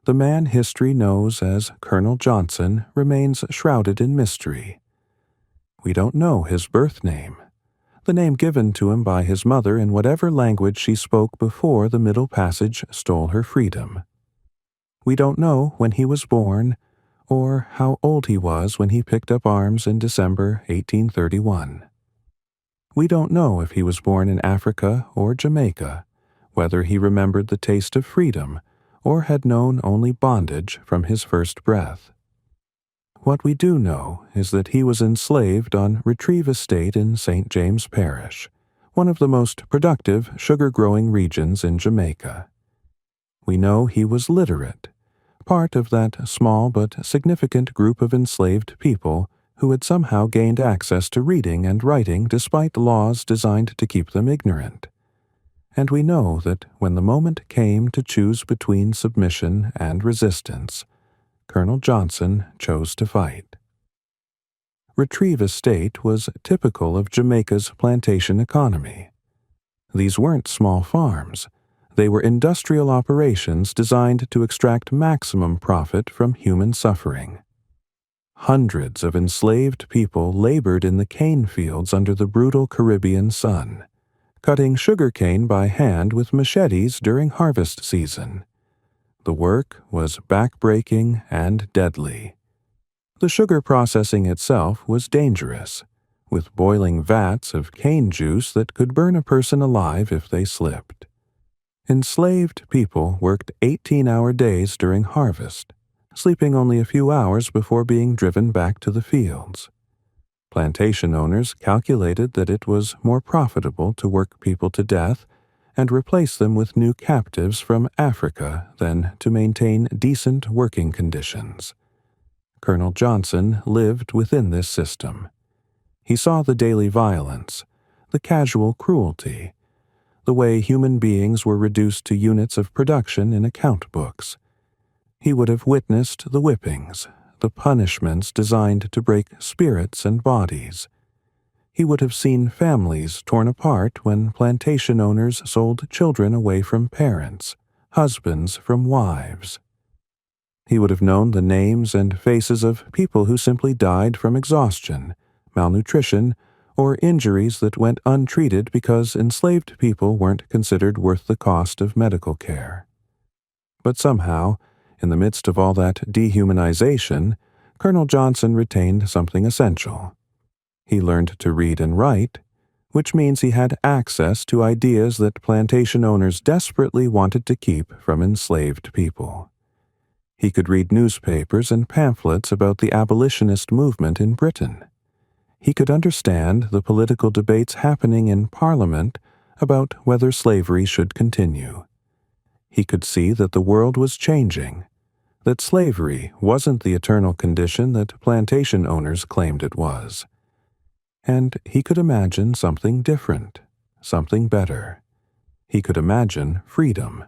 The man history knows as Colonel Johnson remains shrouded in mystery. We don't know his birth name, the name given to him by his mother in whatever language she spoke before the Middle Passage stole her freedom. We don't know when he was born, or how old he was when he picked up arms in December 1831. We don't know if he was born in Africa or Jamaica, whether he remembered the taste of freedom or had known only bondage from his first breath. What we do know is that he was enslaved on Retrieve Estate in St. James Parish, one of the most productive sugar-growing regions in Jamaica. We know he was literate, part of that small but significant group of enslaved people who had somehow gained access to reading and writing despite laws designed to keep them ignorant. And we know that when the moment came to choose between submission and resistance, Colonel Johnson chose to fight. Retrieve Estate was typical of Jamaica's plantation economy. These weren't small farms. They were industrial operations designed to extract maximum profit from human suffering. Hundreds of enslaved people labored in the cane fields under the brutal Caribbean sun, cutting sugar cane by hand with machetes during harvest season. The work was back-breaking and deadly. The sugar processing itself was dangerous, with boiling vats of cane juice that could burn a person alive if they slipped. Enslaved people worked 18-hour days during harvest, sleeping only a few hours before being driven back to the fields. Plantation owners calculated that it was more profitable to work people to death and replace them with new captives from Africa than to maintain decent working conditions. Colonel Johnson lived within this system. He saw the daily violence, the casual cruelty, the way human beings were reduced to units of production in account books. He would have witnessed the whippings, the punishments designed to break spirits and bodies. He would have seen families torn apart when plantation owners sold children away from parents, husbands from wives. He would have known the names and faces of people who simply died from exhaustion, malnutrition, or injuries that went untreated because enslaved people weren't considered worth the cost of medical care. But somehow, in the midst of all that dehumanization, Colonel Johnson retained something essential. He learned to read and write, which means he had access to ideas that plantation owners desperately wanted to keep from enslaved people. He could read newspapers and pamphlets about the abolitionist movement in Britain. He could understand the political debates happening in Parliament about whether slavery should continue. He could see that the world was changing, that slavery wasn't the eternal condition that plantation owners claimed it was. And he could imagine something different, something better. He could imagine freedom.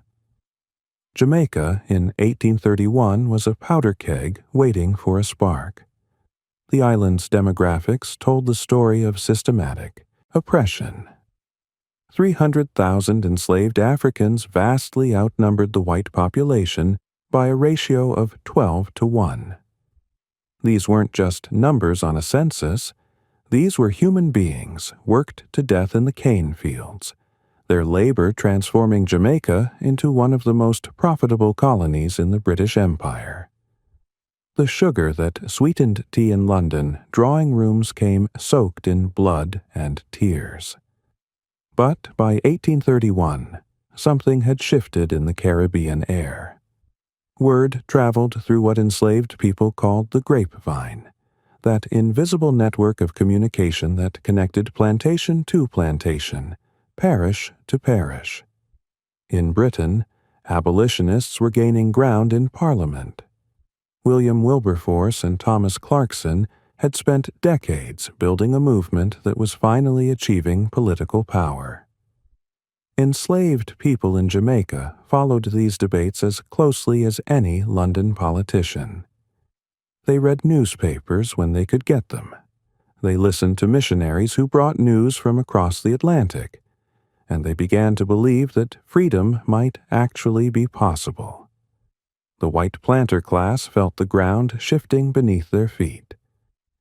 Jamaica in 1831 was a powder keg waiting for a spark. The island's demographics told the story of systematic oppression. 300,000 enslaved Africans vastly outnumbered the white population by a ratio of 12 to 1. These weren't just numbers on a census. These were human beings worked to death in the cane fields, their labor transforming Jamaica into one of the most profitable colonies in the British Empire. The sugar that sweetened tea in London drawing rooms came soaked in blood and tears. But by 1831, something had shifted in the Caribbean air. Word traveled through what enslaved people called the grapevine, that invisible network of communication that connected plantation to plantation, parish to parish. In Britain, abolitionists were gaining ground in Parliament. William Wilberforce and Thomas Clarkson had spent decades building a movement that was finally achieving political power. Enslaved people in Jamaica followed these debates as closely as any London politician. They read newspapers when they could get them. They listened to missionaries who brought news from across the Atlantic, and they began to believe that freedom might actually be possible. The white planter class felt the ground shifting beneath their feet.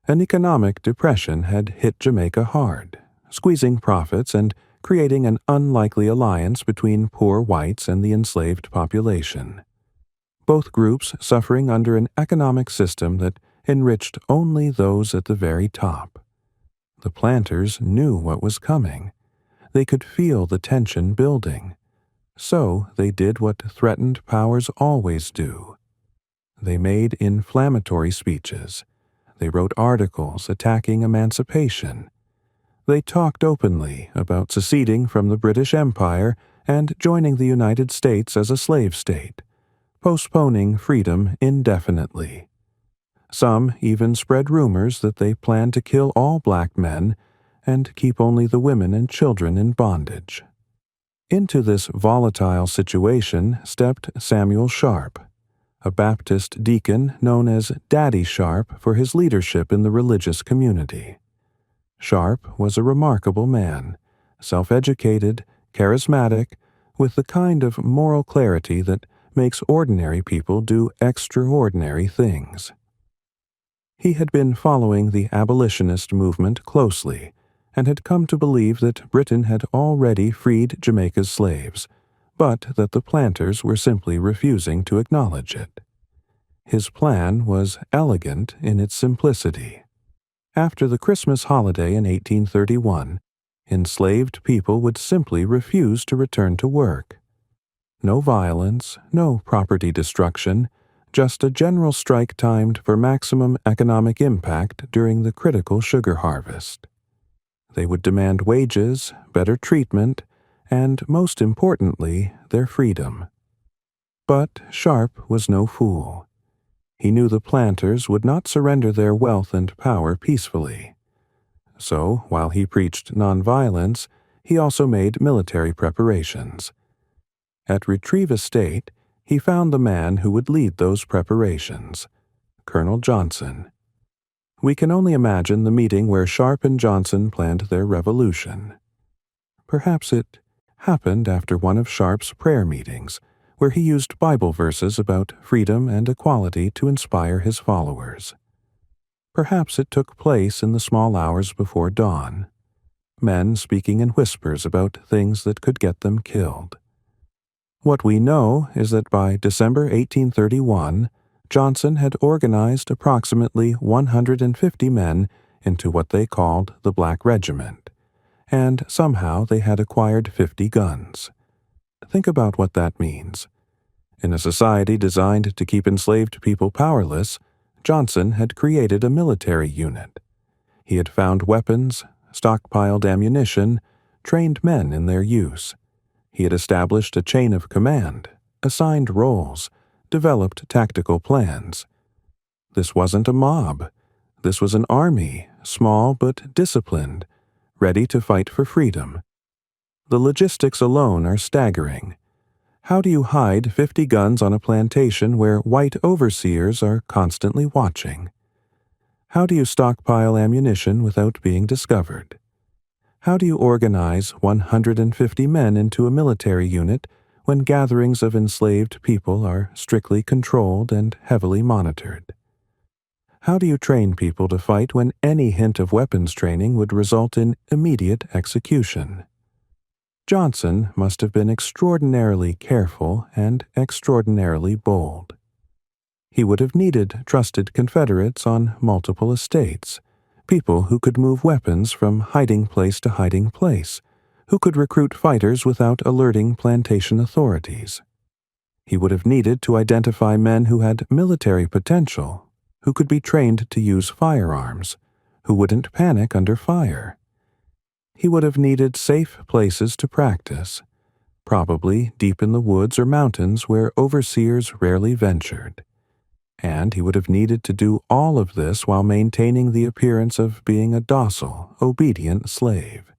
An economic depression had hit Jamaica hard, squeezing profits and creating an unlikely alliance between poor whites and the enslaved population. Both groups suffering under an economic system that enriched only those at the very top. The planters knew what was coming. They could feel the tension building. So they did what threatened powers always do. They made inflammatory speeches. They wrote articles attacking emancipation. They talked openly about seceding from the British Empire and joining the United States as a slave state, postponing freedom indefinitely. Some even spread rumors that they planned to kill all black men and keep only the women and children in bondage. Into this volatile situation stepped Samuel Sharp, a Baptist deacon known as Daddy Sharp for his leadership in the religious community. Sharp was a remarkable man, self-educated, charismatic, with the kind of moral clarity that makes ordinary people do extraordinary things. He had been following the abolitionist movement closely and had come to believe that Britain had already freed Jamaica's slaves, but that the planters were simply refusing to acknowledge it. His plan was elegant in its simplicity. After the Christmas holiday in 1831, enslaved people would simply refuse to return to work. No violence, no property destruction, just a general strike timed for maximum economic impact during the critical sugar harvest. They would demand wages, better treatment, and, most importantly, their freedom. But Sharp was no fool. He knew the planters would not surrender their wealth and power peacefully. So, while he preached nonviolence, he also made military preparations. At Retrieve Estate, he found the man who would lead those preparations, Colonel Johnson. We can only imagine the meeting where Sharp and Johnson planned their revolution. Perhaps it happened after one of Sharp's prayer meetings, where he used Bible verses about freedom and equality to inspire his followers. Perhaps it took place in the small hours before dawn, men speaking in whispers about things that could get them killed. What we know is that by December 1831, Johnson had organized approximately 150 men into what they called the Black Regiment, and somehow they had acquired 50 guns. Think about what that means. In a society designed to keep enslaved people powerless, Johnson had created a military unit. He had found weapons, stockpiled ammunition, trained men in their use. He had established a chain of command, assigned roles, developed tactical plans. This wasn't a mob. This was an army, small but disciplined, ready to fight for freedom. The logistics alone are staggering. How do you hide 50 guns on a plantation where white overseers are constantly watching? How do you stockpile ammunition without being discovered? How do you organize 150 men into a military unit when gatherings of enslaved people are strictly controlled and heavily monitored? How do you train people to fight when any hint of weapons training would result in immediate execution? Johnson must have been extraordinarily careful and extraordinarily bold. He would have needed trusted Confederates on multiple estates, people who could move weapons from hiding place to hiding place, who could recruit fighters without alerting plantation authorities. He would have needed to identify men who had military potential, who could be trained to use firearms, who wouldn't panic under fire. He would have needed safe places to practice, probably deep in the woods or mountains where overseers rarely ventured. And he would have needed to do all of this while maintaining the appearance of being a docile, obedient slave.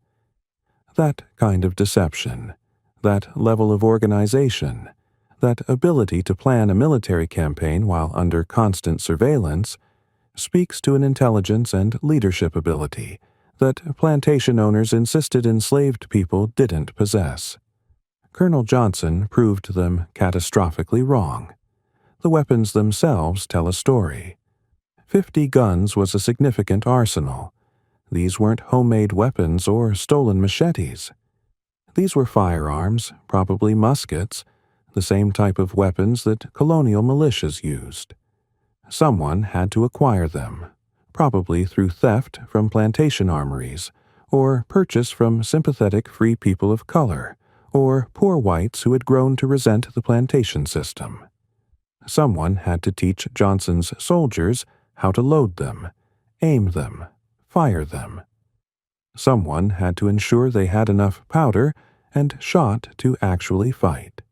That kind of deception, that level of organization, that ability to plan a military campaign while under constant surveillance, speaks to an intelligence and leadership ability that plantation owners insisted enslaved people didn't possess. Colonel Johnson proved them catastrophically wrong. The weapons themselves tell a story. 50 guns was a significant arsenal. These weren't homemade weapons or stolen machetes. These were firearms, probably muskets, the same type of weapons that colonial militias used. Someone had to acquire them, probably through theft from plantation armories, or purchase from sympathetic free people of color, or poor whites who had grown to resent the plantation system. Someone had to teach Johnson's soldiers how to load them, aim them, fire them. Someone had to ensure they had enough powder and shot to actually fight.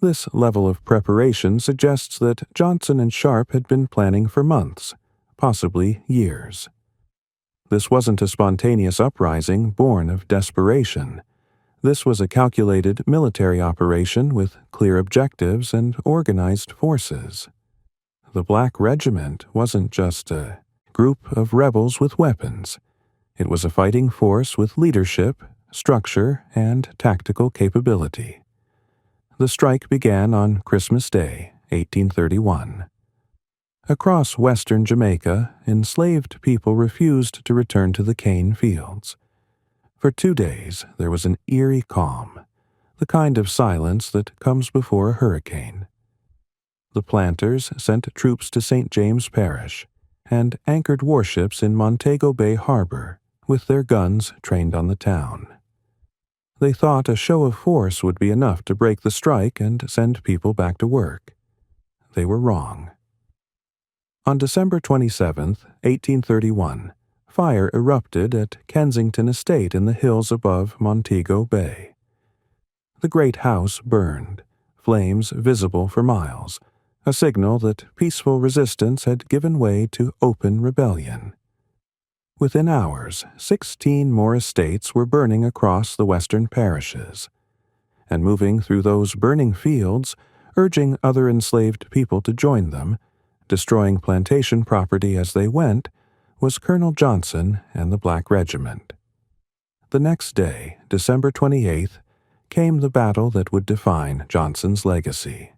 This level of preparation suggests that Johnson and Sharp had been planning for months, possibly years. This wasn't a spontaneous uprising born of desperation. This was a calculated military operation with clear objectives and organized forces. The Black Regiment wasn't just a group of rebels with weapons. It was a fighting force with leadership, structure, and tactical capability. The strike began on Christmas Day, 1831. Across western Jamaica, enslaved people refused to return to the cane fields. For 2 days, there was an eerie calm, the kind of silence that comes before a hurricane. The planters sent troops to St. James Parish and anchored warships in Montego Bay Harbor with their guns trained on the town. They thought a show of force would be enough to break the strike and send people back to work. They were wrong. On December 27, 1831, fire erupted at Kensington Estate in the hills above Montego Bay. The great house burned, flames visible for miles, a signal that peaceful resistance had given way to open rebellion. Within hours, 16 more estates were burning across the western parishes, and moving through those burning fields, urging other enslaved people to join them, destroying plantation property as they went, was Colonel Johnson and the Black Regiment. The next day, December 28th, came the battle that would define Johnson's legacy.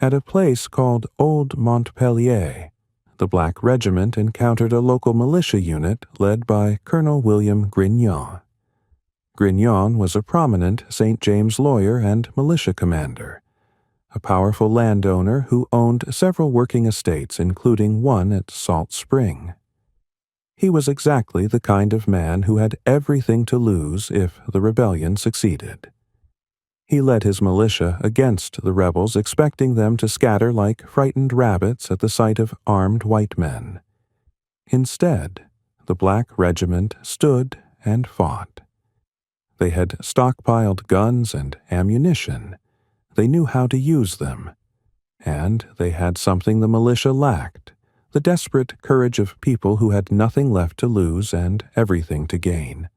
At a place called Old Montpelier, the Black Regiment encountered a local militia unit led by Colonel William Grignon. Grignon was a prominent St. James lawyer and militia commander, a powerful landowner who owned several working estates, including one at Salt Spring. He was exactly the kind of man who had everything to lose if the rebellion succeeded. He led his militia against the rebels, expecting them to scatter like frightened rabbits at the sight of armed white men. Instead, the Black Regiment stood and fought. They had stockpiled guns and ammunition. They knew how to use them. And they had something the militia lacked, the desperate courage of people who had nothing left to lose and everything to gain.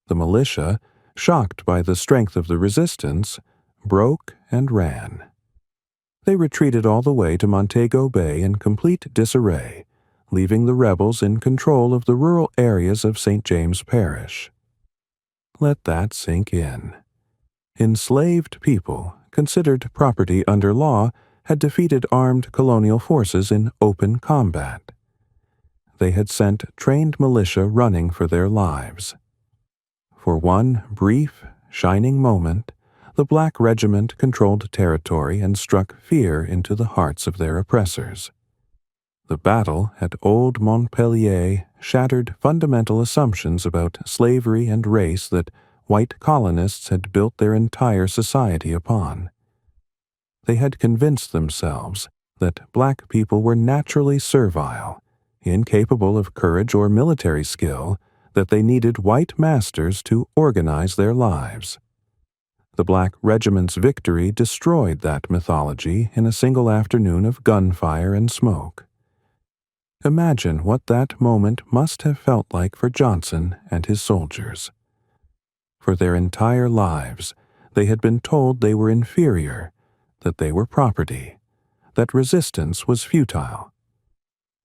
The militia, shocked by the strength of the resistance, broke and ran. They retreated all the way to Montego Bay in complete disarray, leaving the rebels in control of the rural areas of St. James Parish. Let that sink in. Enslaved people, considered property under law, had defeated armed colonial forces in open combat. They had sent trained militia running for their lives. For one brief, shining moment, the Black Regiment controlled territory and struck fear into the hearts of their oppressors. The battle at Old Montpelier shattered fundamental assumptions about slavery and race that white colonists had built their entire society upon. They had convinced themselves that black people were naturally servile, incapable of courage or military skill, that they needed white masters to organize their lives. The Black Regiment's victory destroyed that mythology in a single afternoon of gunfire and smoke. Imagine what that moment must have felt like for Johnson and his soldiers. For their entire lives, they had been told they were inferior, that they were property, that resistance was futile.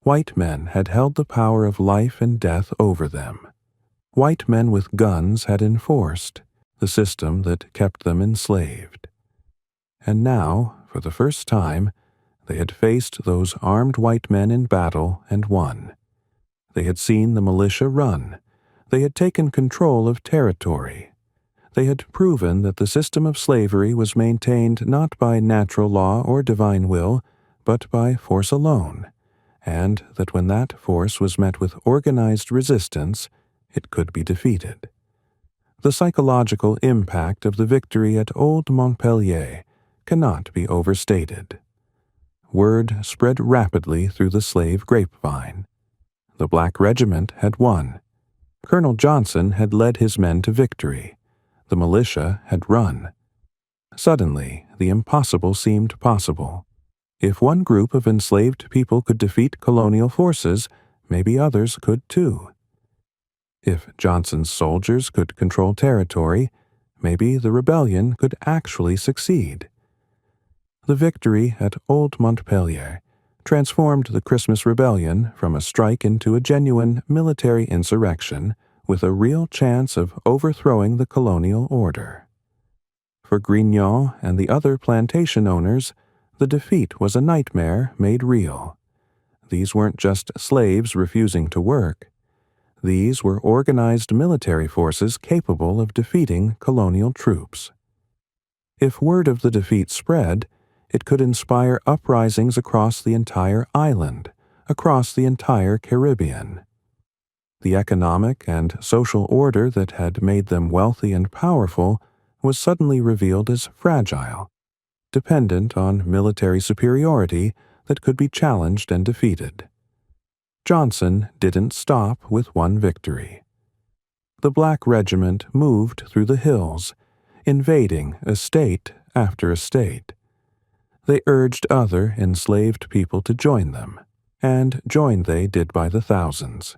White men had held the power of life and death over them. White men with guns had enforced the system that kept them enslaved. And now, For the first time, they had faced those armed white men in battle and won. They had seen the militia run. They had taken control of territory. They had proven that the system of slavery was maintained not by natural law or divine will, but by force alone, and that when that force was met with organized resistance, it could be defeated. The psychological impact of the victory at Old Montpellier cannot be overstated. Word spread rapidly through the slave grapevine. The Black Regiment had won. Colonel Johnson had led his men to victory. The militia had run. Suddenly, the impossible seemed possible. If one group of enslaved people could defeat colonial forces, maybe others could too. If Johnson's soldiers could control territory, maybe the rebellion could actually succeed. The victory at Old Montpellier transformed the Christmas Rebellion from a strike into a genuine military insurrection with a real chance of overthrowing the colonial order. For Grignon and the other plantation owners, the defeat was a nightmare made real. These weren't just slaves refusing to work. These were organized military forces capable of defeating colonial troops. If word of the defeat spread, it could inspire uprisings across the entire island, across the entire Caribbean. The economic and social order that had made them wealthy and powerful was suddenly revealed as fragile, dependent on military superiority that could be challenged and defeated. Johnson didn't stop with one victory. The Black Regiment moved through the hills, invading estate after estate. They urged other enslaved people to join them, and join they did by the thousands.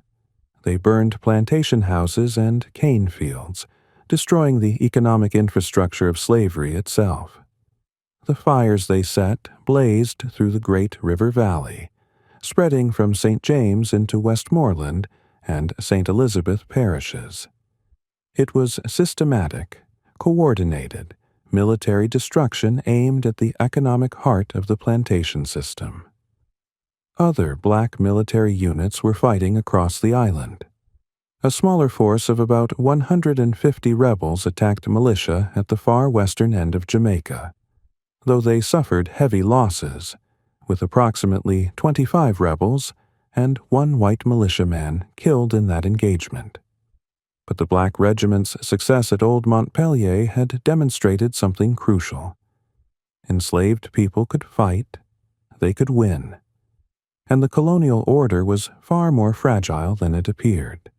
They burned plantation houses and cane fields, destroying the economic infrastructure of slavery itself. The fires they set blazed through the great river valley, spreading from St. James into Westmoreland and St. Elizabeth parishes. It was systematic, coordinated, military destruction aimed at the economic heart of the plantation system. Other black military units were fighting across the island. A smaller force of about 150 rebels attacked militia at the far western end of Jamaica, though they suffered heavy losses, with approximately 25 rebels and one white militiaman killed in that engagement. But the Black Regiment's success at Old Montpellier had demonstrated something crucial. Enslaved people could fight, they could win, and the colonial order was far more fragile than it appeared.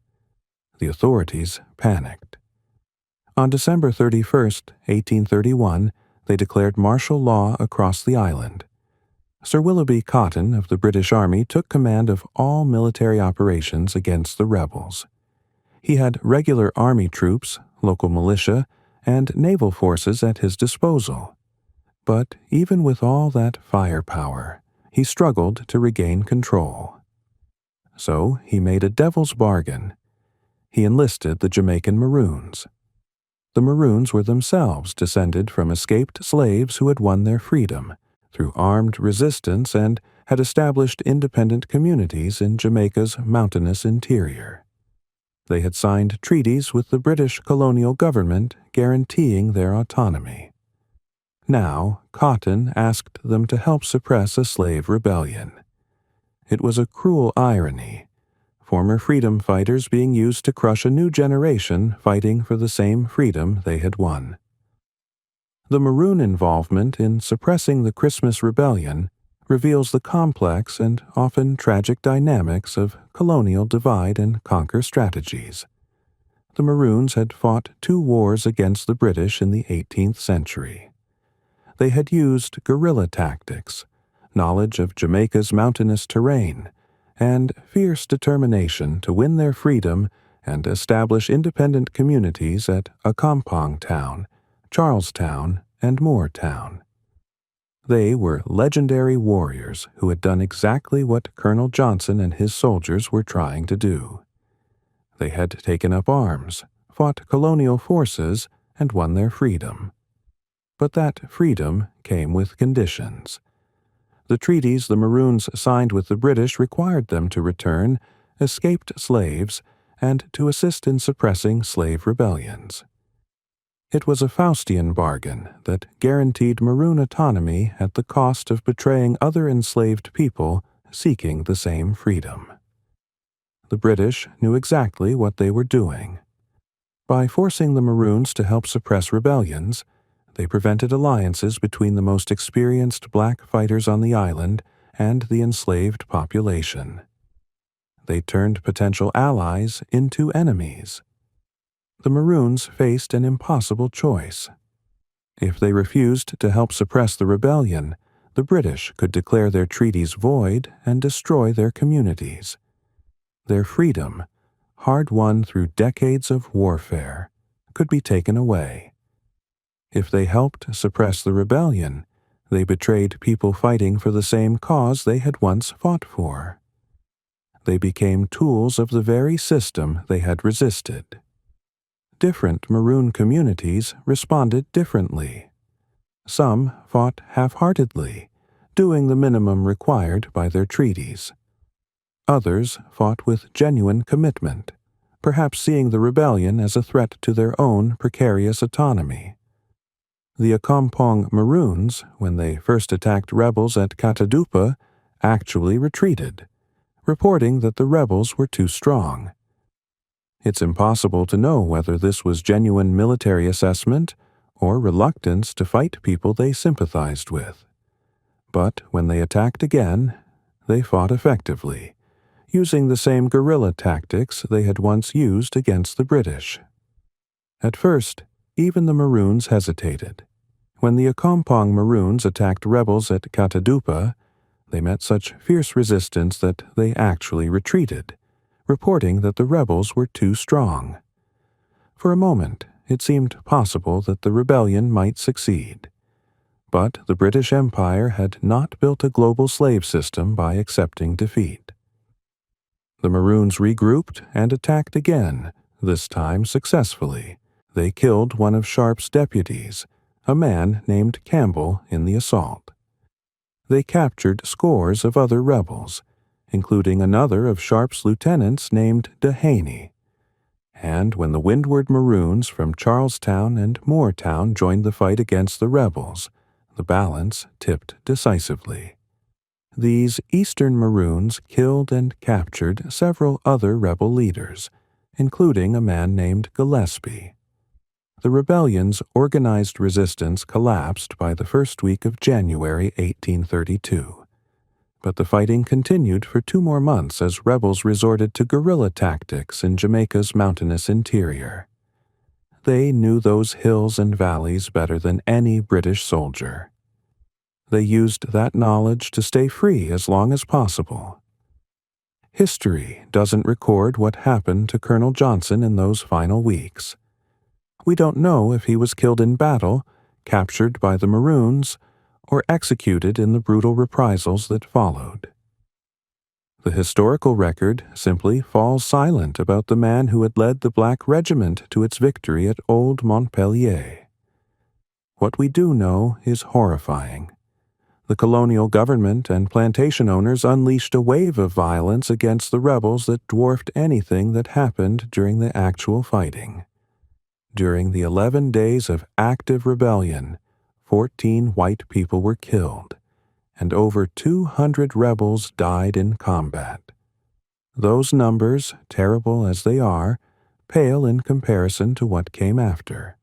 The authorities panicked. On December 31, 1831, they declared martial law across the island. Sir Willoughby Cotton of the British Army took command of all military operations against the rebels. He had regular army troops, local militia, and naval forces at his disposal. But even with all that firepower, he struggled to regain control. So he made a devil's bargain. He enlisted the Jamaican Maroons. The Maroons were themselves descended from escaped slaves who had won their freedom through armed resistance and had established independent communities in Jamaica's mountainous interior. They had signed treaties with the British colonial government guaranteeing their autonomy. Now, Cotton asked them to help suppress a slave rebellion. It was a cruel irony, former freedom fighters being used to crush a new generation fighting for the same freedom they had won. The Maroon involvement in suppressing the Christmas Rebellion reveals the complex and often tragic dynamics of colonial divide-and-conquer strategies. The Maroons had fought 2 wars against the British in the 18th century. They had used guerrilla tactics, knowledge of Jamaica's mountainous terrain, and fierce determination to win their freedom and establish independent communities at Accompong Town, Charlestown, and Moortown. They were legendary warriors who had done exactly what Colonel Johnson and his soldiers were trying to do. They had taken up arms, fought colonial forces, and won their freedom. But that freedom came with conditions. The treaties the Maroons signed with the British required them to return escaped slaves and to assist in suppressing slave rebellions. It was a Faustian bargain that guaranteed Maroon autonomy at the cost of betraying other enslaved people seeking the same freedom. The British knew exactly what they were doing. By forcing the Maroons to help suppress rebellions, they prevented alliances between the most experienced black fighters on the island and the enslaved population. They turned potential allies into enemies. The Maroons faced an impossible choice. If they refused to help suppress the rebellion, the British could declare their treaties void and destroy their communities. Their freedom, hard-won through decades of warfare, could be taken away. If they helped suppress the rebellion, they betrayed people fighting for the same cause they had once fought for. They became tools of the very system they had resisted. Different Maroon communities responded differently. Some fought half-heartedly, doing the minimum required by their treaties. Others fought with genuine commitment, perhaps seeing the rebellion as a threat to their own precarious autonomy. The Accompong Maroons, when they first attacked rebels at Katadupa, actually retreated, reporting that the rebels were too strong. It's impossible to know whether this was genuine military assessment or reluctance to fight people they sympathized with. But when they attacked again, they fought effectively, using the same guerrilla tactics they had once used against the British. At first, even the Maroons hesitated. When the Accompong Maroons attacked rebels at Katadupa, they met such fierce resistance that they actually retreated, reporting that the rebels were too strong. For a moment, it seemed possible that the rebellion might succeed. But the British Empire had not built a global slave system by accepting defeat. The Maroons regrouped and attacked again, this time successfully. They killed one of Sharp's deputies, a man named Campbell, in the assault. They captured scores of other rebels, including another of Sharp's lieutenants named Dehaney. And when the Windward Maroons from Charlestown and Moortown joined the fight against the rebels, the balance tipped decisively. These Eastern Maroons killed and captured several other rebel leaders, including a man named Gillespie. The rebellion's organized resistance collapsed by the first week of January 1832. But the fighting continued for 2 more months as rebels resorted to guerrilla tactics in Jamaica's mountainous interior. They knew those hills and valleys better than any British soldier. They used that knowledge to stay free as long as possible. History doesn't record what happened to Colonel Johnson in those final weeks. We don't know if he was killed in battle, captured by the Maroons, or executed in the brutal reprisals that followed. The historical record simply falls silent about the man who had led the Black Regiment to its victory at Old Montpellier. What we do know is horrifying. The colonial government and plantation owners unleashed a wave of violence against the rebels that dwarfed anything that happened during the actual fighting. During the 11 days of active rebellion, 14 white people were killed, and over 200 rebels died in combat. Those numbers, terrible as they are, pale in comparison to what came after.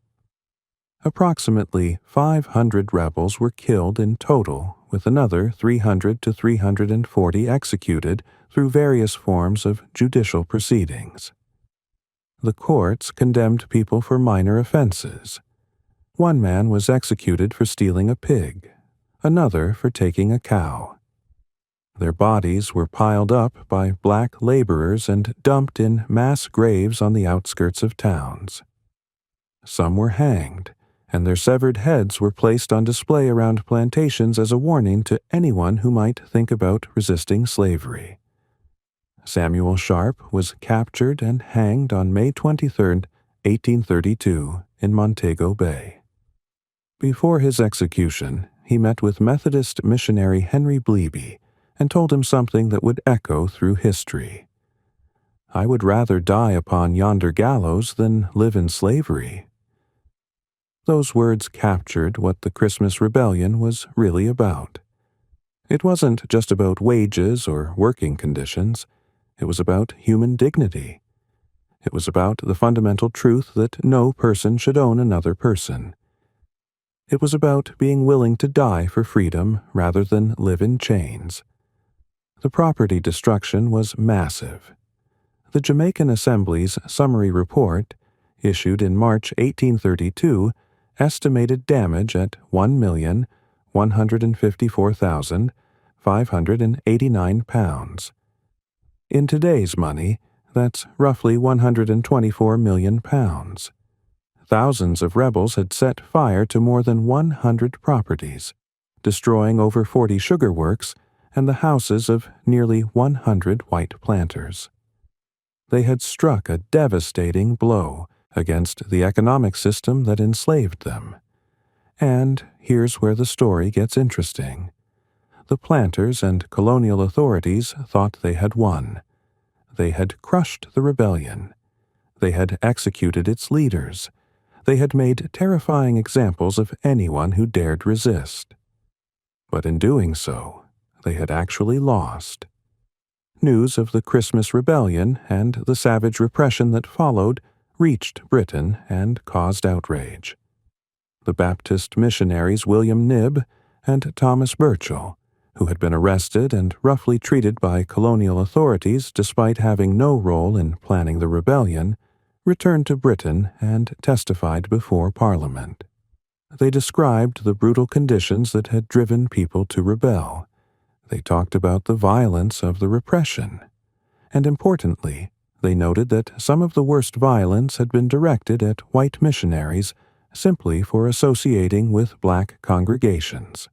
Approximately 500 rebels were killed in total, with another 300 to 340 executed through various forms of judicial proceedings. The courts condemned people for minor offenses. One man was executed for stealing a pig, another for taking a cow. Their bodies were piled up by black laborers and dumped in mass graves on the outskirts of towns. Some were hanged, and their severed heads were placed on display around plantations as a warning to anyone who might think about resisting slavery. Samuel Sharp was captured and hanged on May 23, 1832, in Montego Bay. Before his execution, he met with Methodist missionary Henry Bleeby and told him something that would echo through history. "I would rather die upon yonder gallows than live in slavery." Those words captured what the Christmas Rebellion was really about. It wasn't just about wages or working conditions. It was about human dignity. It was about the fundamental truth that no person should own another person. It was about being willing to die for freedom rather than live in chains. The property destruction was massive. The Jamaican Assembly's summary report, issued in March 1832, estimated damage at £1,154,589. In today's money, that's roughly £124 million. Thousands of rebels had set fire to more than 100 properties, destroying over 40 sugar works and the houses of nearly 100 white planters. They had struck a devastating blow against the economic system that enslaved them. And here's where the story gets interesting. The planters and colonial authorities thought they had won. They had crushed the rebellion. They had executed its leaders. They had made terrifying examples of anyone who dared resist. But in doing so, they had actually lost. News of the Christmas Rebellion and the savage repression that followed reached Britain and caused outrage. The Baptist missionaries William Knibb and Thomas Burchell, who had been arrested and roughly treated by colonial authorities despite having no role in planning the rebellion, returned to Britain and testified before Parliament. They described the brutal conditions that had driven people to rebel. They talked about the violence of the repression. And importantly, they noted that some of the worst violence had been directed at white missionaries simply for associating with black congregations.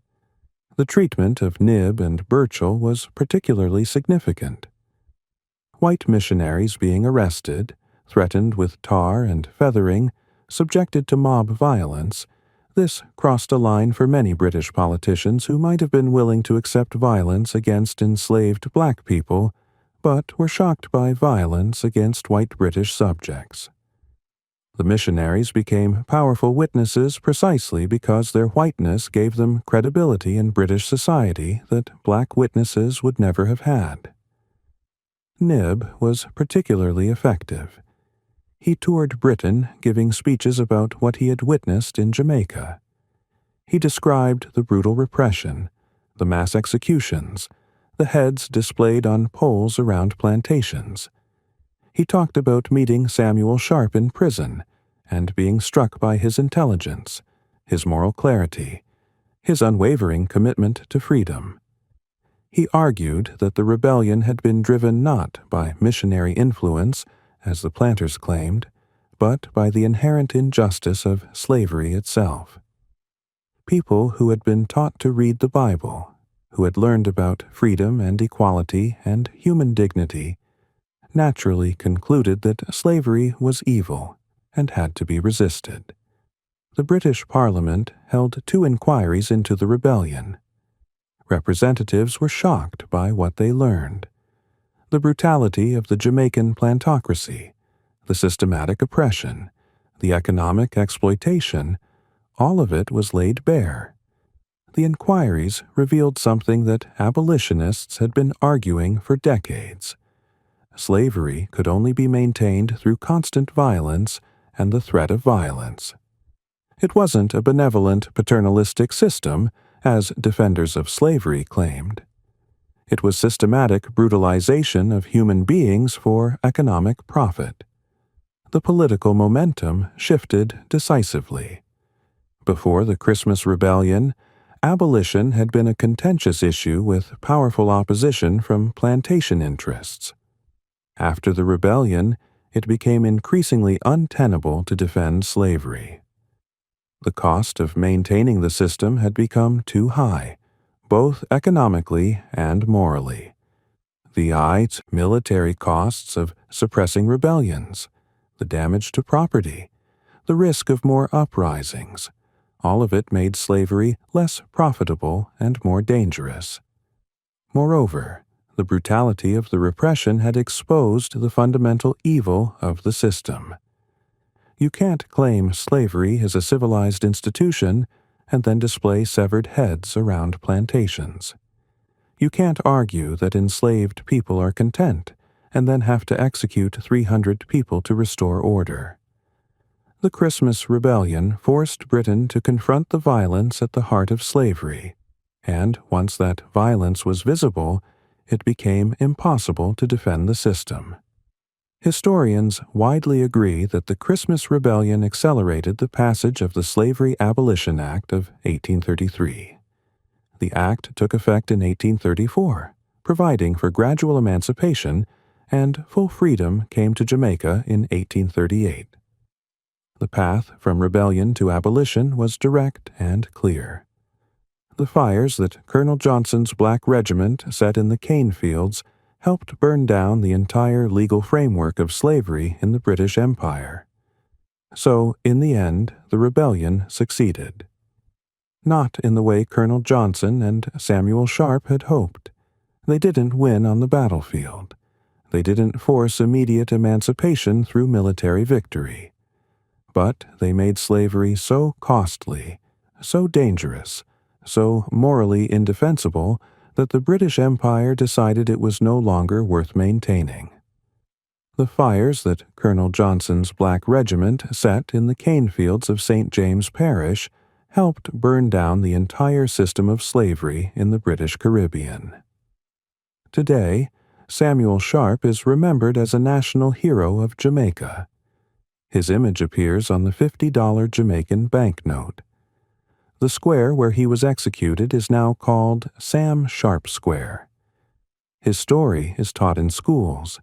The treatment of Knibb and Burchell was particularly significant. White missionaries being arrested, threatened with tar and feathering, subjected to mob violence, this crossed a line for many British politicians who might have been willing to accept violence against enslaved black people, but were shocked by violence against white British subjects. The missionaries became powerful witnesses precisely because their whiteness gave them credibility in British society that black witnesses would never have had. Knibb was particularly effective. He toured Britain giving speeches about what he had witnessed in Jamaica. He described the brutal repression, the mass executions, the heads displayed on poles around plantations. He talked about meeting Samuel Sharp in prison and being struck by his intelligence, his moral clarity, his unwavering commitment to freedom. He argued that the rebellion had been driven not by missionary influence, as the planters claimed, but by the inherent injustice of slavery itself. People who had been taught to read the Bible, who had learned about freedom and equality and human dignity, naturally concluded that slavery was evil and had to be resisted. The British Parliament held 2 inquiries into the rebellion. Representatives were shocked by what they learned. The brutality of the Jamaican plantocracy, the systematic oppression, the economic exploitation, all of it was laid bare. The inquiries revealed something that abolitionists had been arguing for decades. Slavery could only be maintained through constant violence and the threat of violence. It wasn't a benevolent paternalistic system, as defenders of slavery claimed. It was systematic brutalization of human beings for economic profit. The political momentum shifted decisively. Before the Christmas Rebellion, abolition had been a contentious issue with powerful opposition from plantation interests. After the rebellion, it became increasingly untenable to defend slavery. The cost of maintaining the system had become too high, both economically and morally. The military costs of suppressing rebellions, the damage to property, the risk of more uprisings, All of it made slavery less profitable and more dangerous. Moreover, the brutality of the repression had exposed the fundamental evil of the system. You can't claim slavery is a civilized institution and then display severed heads around plantations. You can't argue that enslaved people are content and then have to execute 300 people to restore order. The Christmas Rebellion forced Britain to confront the violence at the heart of slavery, and once that violence was visible, it became impossible to defend the system. Historians widely agree that the Christmas Rebellion accelerated the passage of the Slavery Abolition Act of 1833. The act took effect in 1834, providing for gradual emancipation, and full freedom came to Jamaica in 1838. The path from rebellion to abolition was direct and clear. The fires that Colonel Johnson's Black Regiment set in the cane fields helped burn down the entire legal framework of slavery in the British Empire. So, in the end, the rebellion succeeded. Not in the way Colonel Johnson and Samuel Sharp had hoped. They didn't win on the battlefield. They didn't force immediate emancipation through military victory. But they made slavery so costly, so dangerous, so morally indefensible that the British Empire decided it was no longer worth maintaining. The fires that Colonel Johnson's Black Regiment set in the cane fields of St. James Parish helped burn down the entire system of slavery in the British Caribbean. Today, Samuel Sharp is remembered as a national hero of Jamaica. His image appears on the $50 Jamaican banknote. The square where he was executed is now called Sam Sharp Square. His story is taught in schools.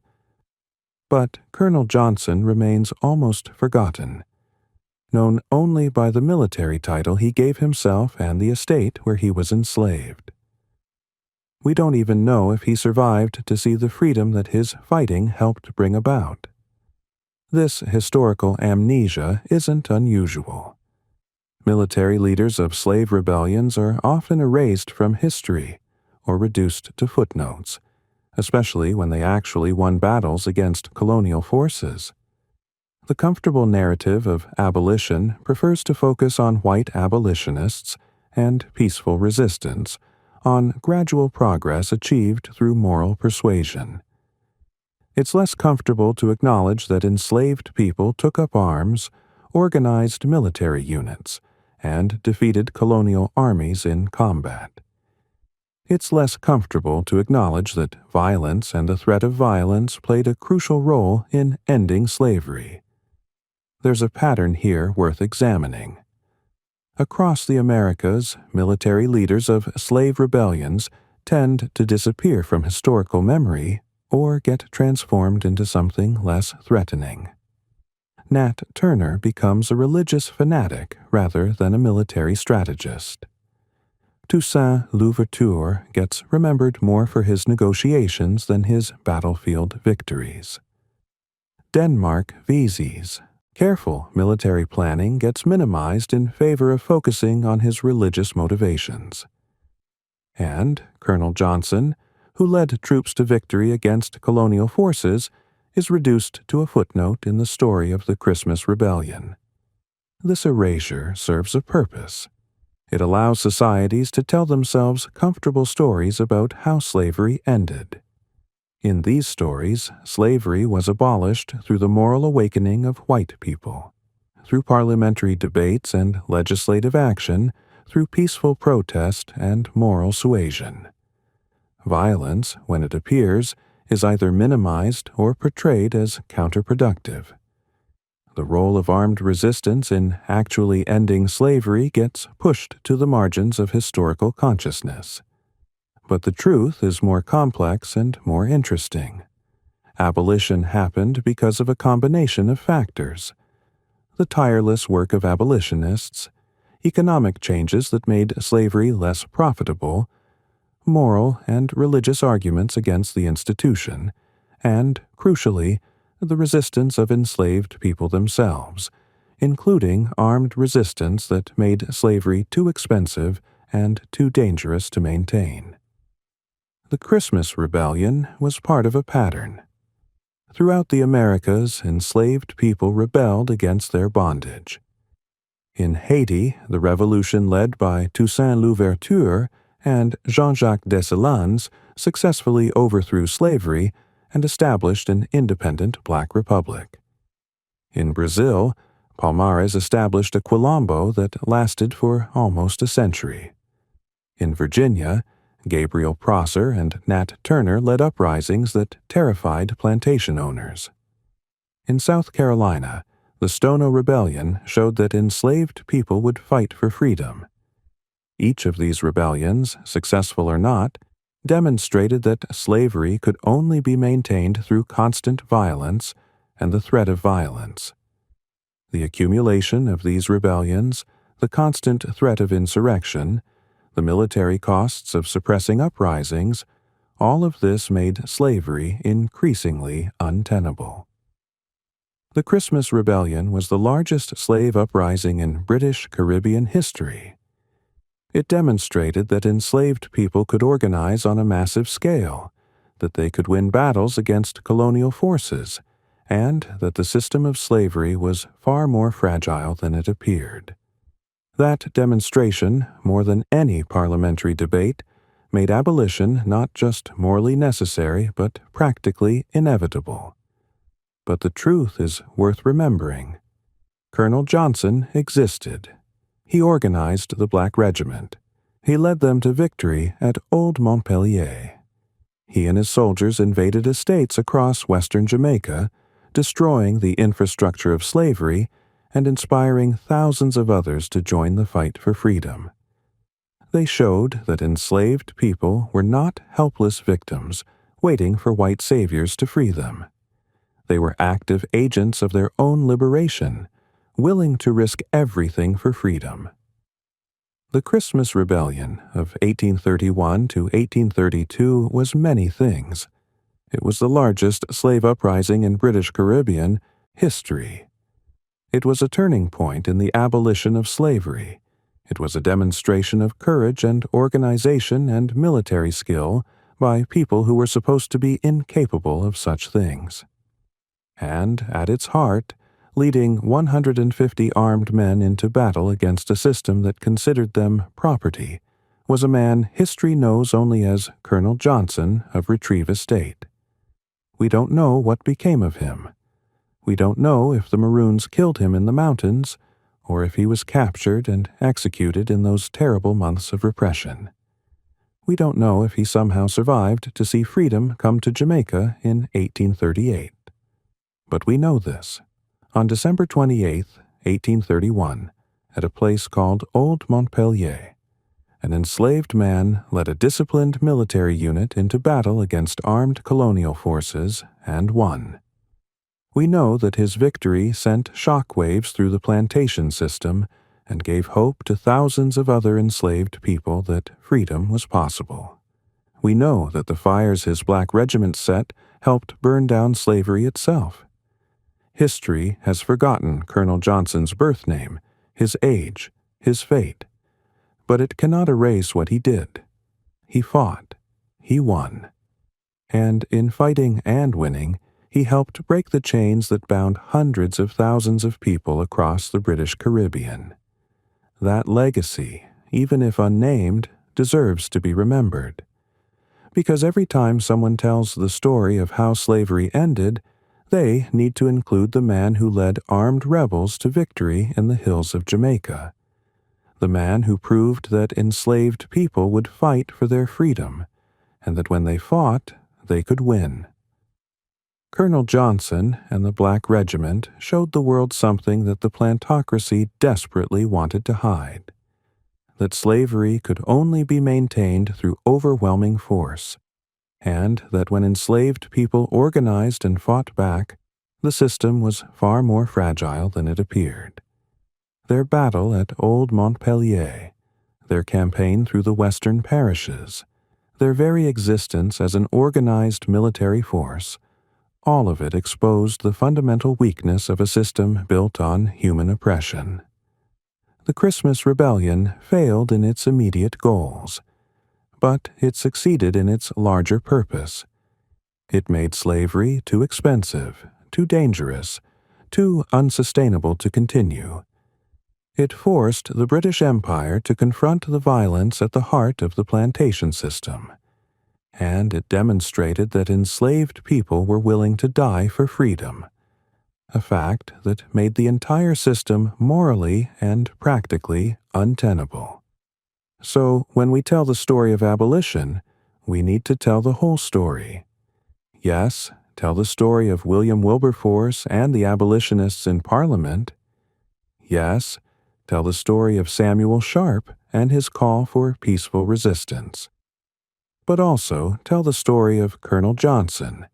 But Colonel Johnson remains almost forgotten, known only by the military title he gave himself and the estate where he was enslaved. We don't even know if he survived to see the freedom that his fighting helped bring about. This historical amnesia isn't unusual. Military leaders of slave rebellions are often erased from history or reduced to footnotes, especially when they actually won battles against colonial forces. The comfortable narrative of abolition prefers to focus on white abolitionists and peaceful resistance, on gradual progress achieved through moral persuasion. It's less comfortable to acknowledge that enslaved people took up arms, organized military units, and defeated colonial armies in combat. It's less comfortable to acknowledge that violence and the threat of violence played a crucial role in ending slavery. There's a pattern here worth examining. Across the Americas, military leaders of slave rebellions tend to disappear from historical memory or get transformed into something less threatening. Nat Turner becomes a religious fanatic rather than a military strategist. Toussaint Louverture gets remembered more for his negotiations than his battlefield victories. Denmark Vesey's careful military planning gets minimized in favor of focusing on his religious motivations. And Colonel Johnson, who led troops to victory against colonial forces, is reduced to a footnote in the story of the Christmas Rebellion. This erasure serves a purpose. It allows societies to tell themselves comfortable stories about how slavery ended. In these stories, slavery was abolished through the moral awakening of white people, through parliamentary debates and legislative action, through peaceful protest and moral suasion. Violence, when it appears, is either minimized or portrayed as counterproductive. The role of armed resistance in actually ending slavery gets pushed to the margins of historical consciousness. But the truth is more complex and more interesting. Abolition happened because of a combination of factors: the tireless work of abolitionists, economic changes that made slavery less profitable, moral and religious arguments against the institution, and, crucially, the resistance of enslaved people themselves, including armed resistance that made slavery too expensive and too dangerous to maintain. The Christmas Rebellion was part of a pattern. Throughout the Americas, enslaved people rebelled against their bondage. In Haiti, the revolution led by Toussaint Louverture and Jean-Jacques Dessalines successfully overthrew slavery and established an independent Black Republic. In Brazil, Palmares established a quilombo that lasted for almost a century. In Virginia, Gabriel Prosser and Nat Turner led uprisings that terrified plantation owners. In South Carolina, the Stono Rebellion showed that enslaved people would fight for freedom. Each of these rebellions, successful or not, demonstrated that slavery could only be maintained through constant violence and the threat of violence. The accumulation of these rebellions, the constant threat of insurrection, the military costs of suppressing uprisings, all of this made slavery increasingly untenable. The Christmas Rebellion was the largest slave uprising in British Caribbean history. It demonstrated that enslaved people could organize on a massive scale, that they could win battles against colonial forces, and that the system of slavery was far more fragile than it appeared. That demonstration, more than any parliamentary debate, made abolition not just morally necessary but practically inevitable. But the truth is worth remembering. Colonel Johnson existed. He organized the Black Regiment. He led them to victory at Old Montpelier. He and his soldiers invaded estates across western Jamaica, destroying the infrastructure of slavery and inspiring thousands of others to join the fight for freedom. They showed that enslaved people were not helpless victims waiting for white saviors to free them. They were active agents of their own liberation, willing to risk everything for freedom. The Christmas Rebellion of 1831 to 1832 was many things. It was the largest slave uprising in British Caribbean history. It was a turning point in the abolition of slavery. It was a demonstration of courage and organization and military skill by people who were supposed to be incapable of such things. And, at its heart, leading 150 armed men into battle against a system that considered them property, was a man history knows only as Colonel Johnson of Retrieve Estate. We don't know what became of him. We don't know if the Maroons killed him in the mountains, or if he was captured and executed in those terrible months of repression. We don't know if he somehow survived to see freedom come to Jamaica in 1838. But we know this. On December 28, 1831, at a place called Old Montpelier, an enslaved man led a disciplined military unit into battle against armed colonial forces and won. We know that his victory sent shockwaves through the plantation system and gave hope to thousands of other enslaved people that freedom was possible. We know that the fires his Black Regiment set helped burn down slavery itself. History has forgotten Colonel Johnson's birth name, his age, his fate, but it cannot erase what he did. He fought. He won. And in fighting and winning, he helped break the chains that bound hundreds of thousands of people across the British Caribbean. That legacy, even if unnamed, deserves to be remembered. Because every time someone tells the story of how slavery ended, they need to include the man who led armed rebels to victory in the hills of Jamaica. The man who proved that enslaved people would fight for their freedom, and that when they fought, they could win. Colonel Johnson and the Black Regiment showed the world something that the plantocracy desperately wanted to hide: that slavery could only be maintained through overwhelming force, and that when enslaved people organized and fought back, the system was far more fragile than it appeared. Their battle at Old Montpelier, their campaign through the western parishes, their very existence as an organized military force, all of it exposed the fundamental weakness of a system built on human oppression. The Christmas Rebellion failed in its immediate goals, but it succeeded in its larger purpose. It made slavery too expensive, too dangerous, too unsustainable to continue. It forced the British Empire to confront the violence at the heart of the plantation system, and it demonstrated that enslaved people were willing to die for freedom, a fact that made the entire system morally and practically untenable. So, when we tell the story of abolition, we need to tell the whole story. Yes, tell the story of William Wilberforce and the abolitionists in Parliament. Yes, tell the story of Samuel Sharp and his call for peaceful resistance. But also tell the story of Colonel Johnson,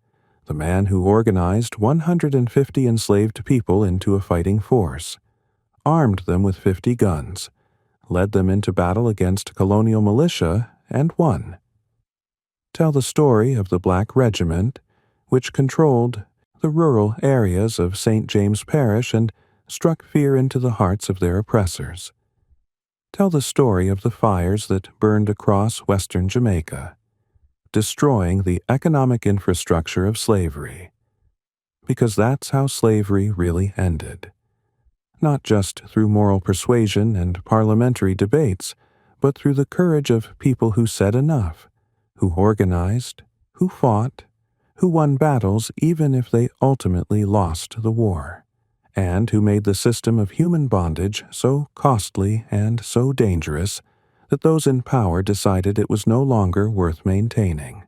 the man who organized 150 enslaved people into a fighting force, armed them with 50 guns, led them into battle against colonial militia, and won. Tell the story of the Black Regiment, which controlled the rural areas of St. James Parish and struck fear into the hearts of their oppressors. Tell the story of the fires that burned across western Jamaica, destroying the economic infrastructure of slavery. Because that's how slavery really ended. Not just through moral persuasion and parliamentary debates, but through the courage of people who said enough, who organized, who fought, who won battles even if they ultimately lost the war, and who made the system of human bondage so costly and so dangerous that those in power decided it was no longer worth maintaining.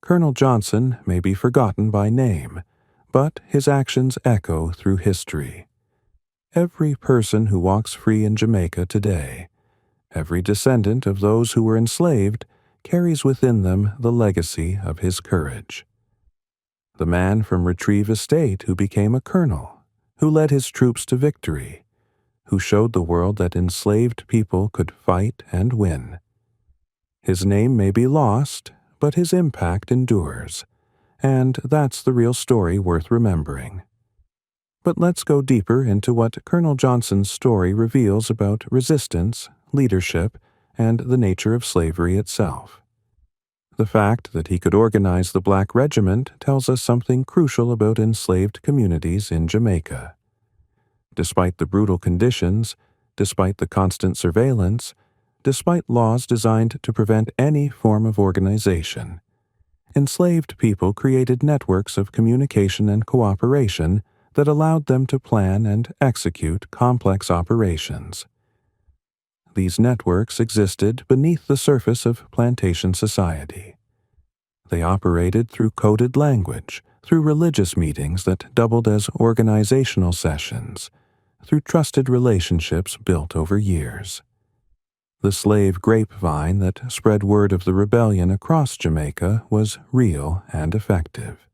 Colonel Johnson may be forgotten by name, but his actions echo through history. Every person who walks free in Jamaica today, every descendant of those who were enslaved, carries within them the legacy of his courage. The man from Retrieve Estate who became a colonel, who led his troops to victory, who showed the world that enslaved people could fight and win. His name may be lost, but his impact endures, and that's the real story worth remembering. But let's go deeper into what Colonel Johnson's story reveals about resistance, leadership, and the nature of slavery itself. The fact that he could organize the Black Regiment tells us something crucial about enslaved communities in Jamaica. Despite the brutal conditions, despite the constant surveillance, despite laws designed to prevent any form of organization, enslaved people created networks of communication and cooperation that allowed them to plan and execute complex operations. These networks existed beneath the surface of plantation society. They operated through coded language, through religious meetings that doubled as organizational sessions, through trusted relationships built over years. The slave grapevine that spread word of the rebellion across Jamaica was real and effective.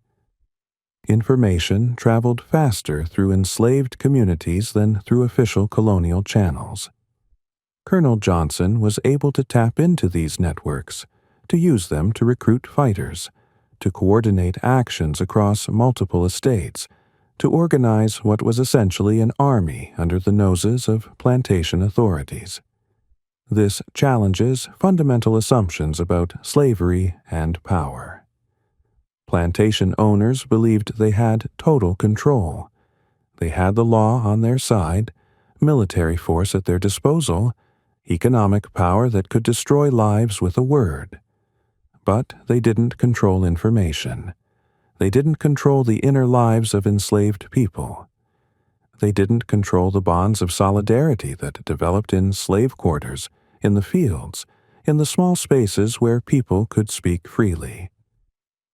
Information traveled faster through enslaved communities than through official colonial channels. Colonel Johnson was able to tap into these networks, to use them to recruit fighters, to coordinate actions across multiple estates, to organize what was essentially an army under the noses of plantation authorities. This challenges fundamental assumptions about slavery and power. Plantation owners believed they had total control. They had the law on their side, military force at their disposal, economic power that could destroy lives with a word. But they didn't control information. They didn't control the inner lives of enslaved people. They didn't control the bonds of solidarity that developed in slave quarters, in the fields, in the small spaces where people could speak freely.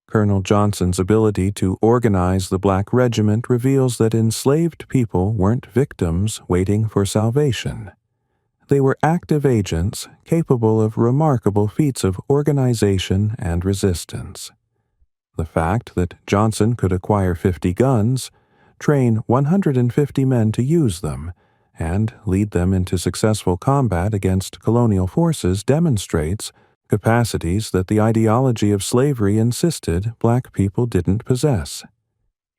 Colonel Johnson's ability to organize the Black Regiment reveals that enslaved people weren't victims waiting for salvation. They were active agents capable of remarkable feats of organization and resistance. The fact that Johnson could acquire 50 guns, train 150 men to use them, and lead them into successful combat against colonial forces demonstrates capacities that the ideology of slavery insisted black people didn't possess.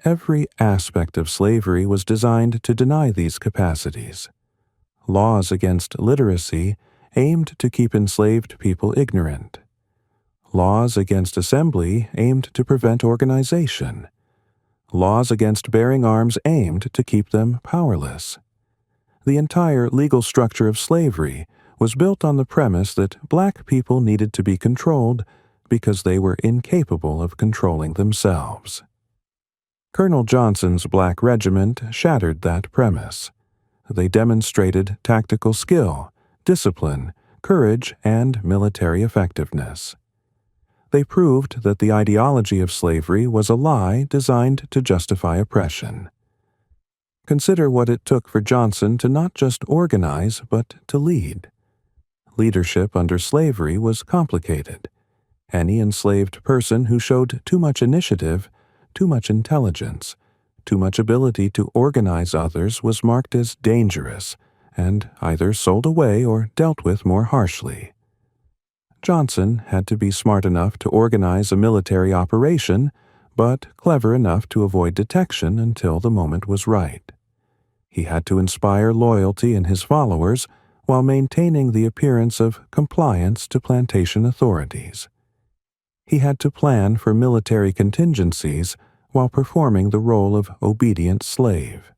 Every aspect of slavery was designed to deny these capacities. Laws against literacy aimed to keep enslaved people ignorant. Laws against assembly aimed to prevent organization. Laws against bearing arms aimed to keep them powerless. The entire legal structure of slavery was built on the premise that black people needed to be controlled because they were incapable of controlling themselves. Colonel Johnson's Black Regiment shattered that premise. They demonstrated tactical skill, discipline, courage, and military effectiveness. They proved that the ideology of slavery was a lie designed to justify oppression. Consider what it took for Johnson to not just organize, but to lead. Leadership under slavery was complicated. Any enslaved person who showed too much initiative, too much intelligence, too much ability to organize others was marked as dangerous and either sold away or dealt with more harshly. Johnson had to be smart enough to organize a military operation, but clever enough to avoid detection until the moment was right. He had to inspire loyalty in his followers while maintaining the appearance of compliance to plantation authorities. He had to plan for military contingencies while performing the role of obedient slave.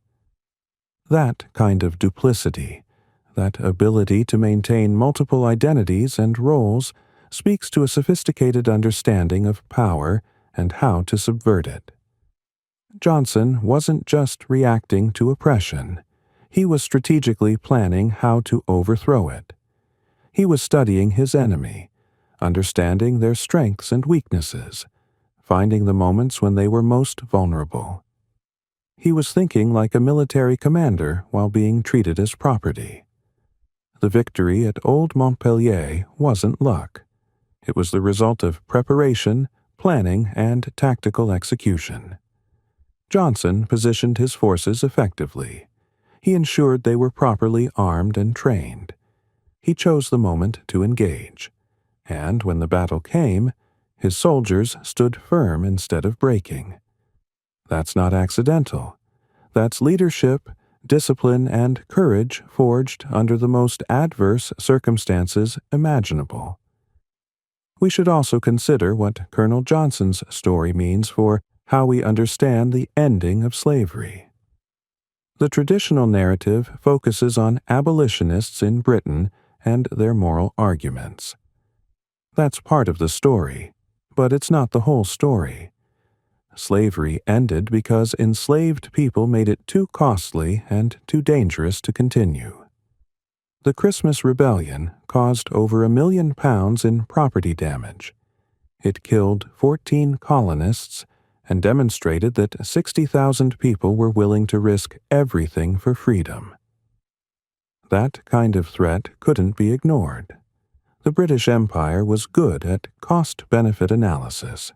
That kind of duplicity, that ability to maintain multiple identities and roles, speaks to a sophisticated understanding of power and how to subvert it. Johnson wasn't just reacting to oppression. He was strategically planning how to overthrow it. He was studying his enemy, understanding their strengths and weaknesses, finding the moments when they were most vulnerable. He was thinking like a military commander while being treated as property. The victory at Old Montpelier wasn't luck. It was the result of preparation, planning, and tactical execution. Johnson positioned his forces effectively. He ensured they were properly armed and trained. He chose the moment to engage. And when the battle came, his soldiers stood firm instead of breaking. That's not accidental. That's leadership, discipline, and courage forged under the most adverse circumstances imaginable. We should also consider what Colonel Johnson's story means for how we understand the ending of slavery. The traditional narrative focuses on abolitionists in Britain and their moral arguments. That's part of the story, but it's not the whole story. Slavery ended because enslaved people made it too costly and too dangerous to continue. The Christmas Rebellion caused over £1 million in property damage. It killed 14 colonists and demonstrated that 60,000 people were willing to risk everything for freedom. That kind of threat couldn't be ignored. The British Empire was good at cost-benefit analysis.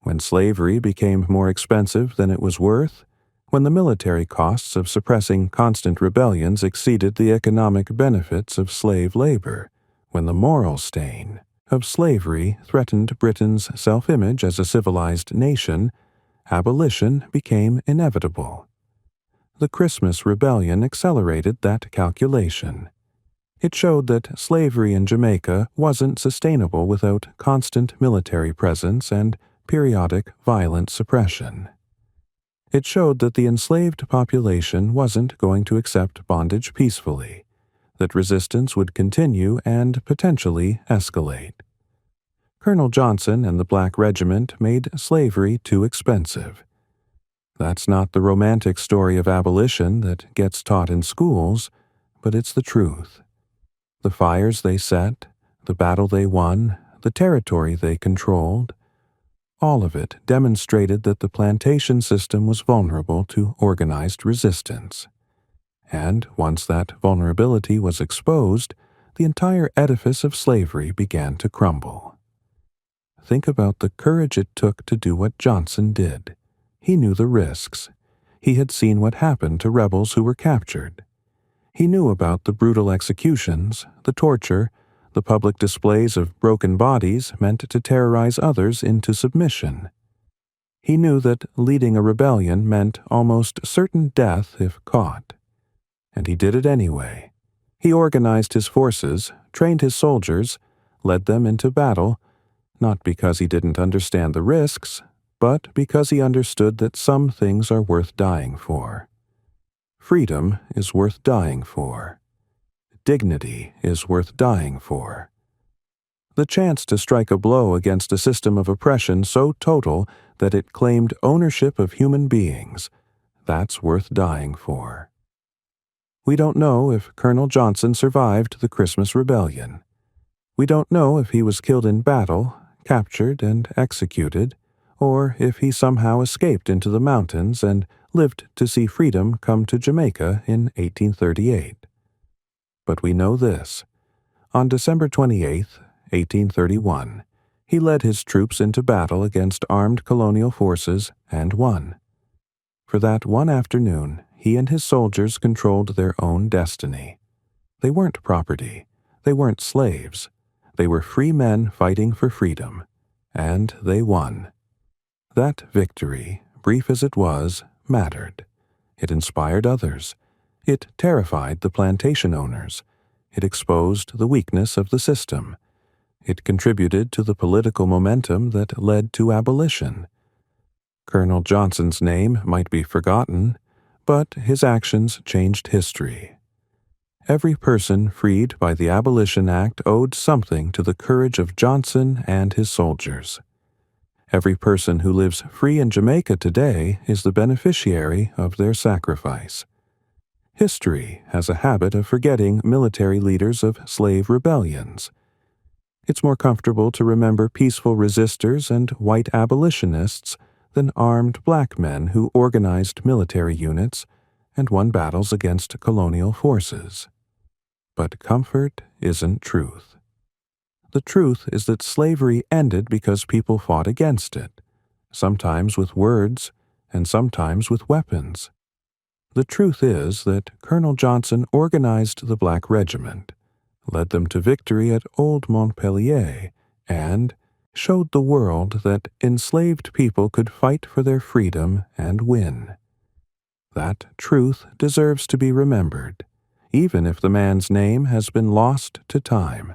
When slavery became more expensive than it was worth, when the military costs of suppressing constant rebellions exceeded the economic benefits of slave labor, when the moral stain of slavery threatened Britain's self-image as a civilized nation, abolition became inevitable. The Christmas Rebellion accelerated that calculation. It showed that slavery in Jamaica wasn't sustainable without constant military presence and periodic violent suppression. It showed that the enslaved population wasn't going to accept bondage peacefully, that resistance would continue and potentially escalate. Colonel Johnson and the Black Regiment made slavery too expensive. That's not the romantic story of abolition that gets taught in schools, but it's the truth. The fires they set, the battle they won, the territory they controlled, all of it demonstrated that the plantation system was vulnerable to organized resistance. And once that vulnerability was exposed, the entire edifice of slavery began to crumble. Think about the courage it took to do what Johnson did. He knew the risks. He had seen what happened to rebels who were captured. He knew about the brutal executions, the torture, The public displays of broken bodies meant to terrorize others into submission. He knew that leading a rebellion meant almost certain death if caught. And he did it anyway. He organized his forces, trained his soldiers, led them into battle, not because he didn't understand the risks, but because he understood that some things are worth dying for. Freedom is worth dying for. Dignity is worth dying for. The chance to strike a blow against a system of oppression so total that it claimed ownership of human beings, that's worth dying for. We don't know if Colonel Johnson survived the Christmas Rebellion. We don't know if he was killed in battle, captured and executed, or if he somehow escaped into the mountains and lived to see freedom come to Jamaica in 1838. But we know this. On December 28, 1831, he led his troops into battle against armed colonial forces and won. For that one afternoon, he and his soldiers controlled their own destiny. They weren't property. They weren't slaves. They were free men fighting for freedom. And they won. That victory, brief as it was, mattered. It inspired others. It terrified the plantation owners. It exposed the weakness of the system. It contributed to the political momentum that led to abolition. Colonel Johnson's name might be forgotten, but his actions changed history. Every person freed by the Abolition Act owed something to the courage of Johnson and his soldiers. Every person who lives free in Jamaica today is the beneficiary of their sacrifice. History has a habit of forgetting military leaders of slave rebellions. It's more comfortable to remember peaceful resistors and white abolitionists than armed black men who organized military units and won battles against colonial forces. But comfort isn't truth. The truth is that slavery ended because people fought against it, sometimes with words and sometimes with weapons. The truth is that Colonel Johnson organized the Black Regiment, led them to victory at Old Montpelier, and showed the world that enslaved people could fight for their freedom and win. That truth deserves to be remembered, even if the man's name has been lost to time.